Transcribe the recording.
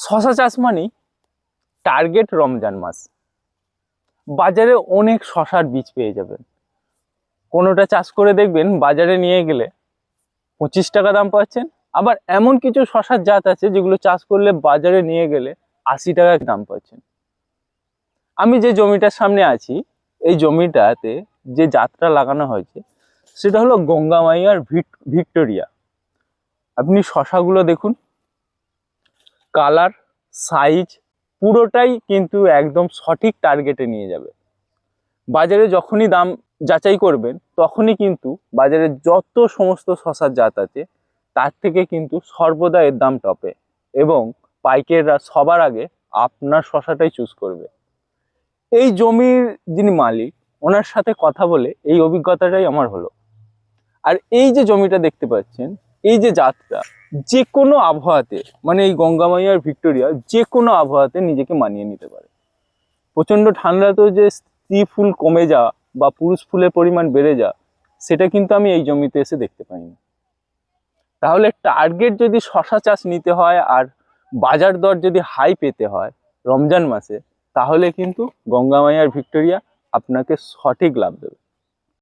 শশা চাষ মানেই টার্গেট রমজান মাস। বাজারে অনেক শশার বীজ পেয়ে যাবেন। কোনোটা চাষ করে দেখবেন বাজারে নিয়ে গেলে 25 টাকা দাম পাচ্ছেন, আবার এমন কিছু শশার জাত আছে যেগুলো চাষ করলে বাজারে নিয়ে গেলে 80 টাকা দাম পাচ্ছেন। আমি যে জমিটার সামনে আছি, এই জমিটাতে যে জাতটা লাগানো হয়েছে সেটা হলো গঙ্গা মাইয়ার ভিক্টোরিয়া। আপনি শশাগুলো দেখুন, কালার, সাইজ পুরোটাই কিন্তু একদম সঠিক টার্গেটে নিয়ে যাবে। বাজারে যখনই দাম যাচাই করবেন তখনই কিন্তু বাজারে যত সমস্ত শশার জাত আছে তার থেকে কিন্তু সর্বদা এর দাম টপে, এবং পাইকাররা সবার আগে আপনার শশাটাই চুজ করবে। এই জমির যিনি মালিক, ওনার সাথে কথা বলে এই অভিজ্ঞতাটাই আমার হলো। আর এই যে জমিটা দেখতে পাচ্ছেন, এই যে জাতটা যে কোনো আবহাওয়াতে, মানে এই গঙ্গা মাইয়ার ভিক্টোরিয়া যে কোনো আবহাওয়াতে নিজেকে মানিয়ে নিতে পারে। প্রচণ্ড ঠান্ডাতেও যে স্ত্রী ফুল কমে যাওয়া বা পুরুষ ফুলের পরিমাণ বেড়ে যাওয়া, সেটা কিন্তু আমি এই জমিতে এসে দেখতে পাইনি। তাহলে টার্গেট যদি শশা চাষ নিতে হয় আর বাজার দর যদি হাই পেতে হয় রমজান মাসে, তাহলে কিন্তু গঙ্গা মাইয়ার ভিক্টোরিয়া আপনাকে সঠিক লাভ দেবে।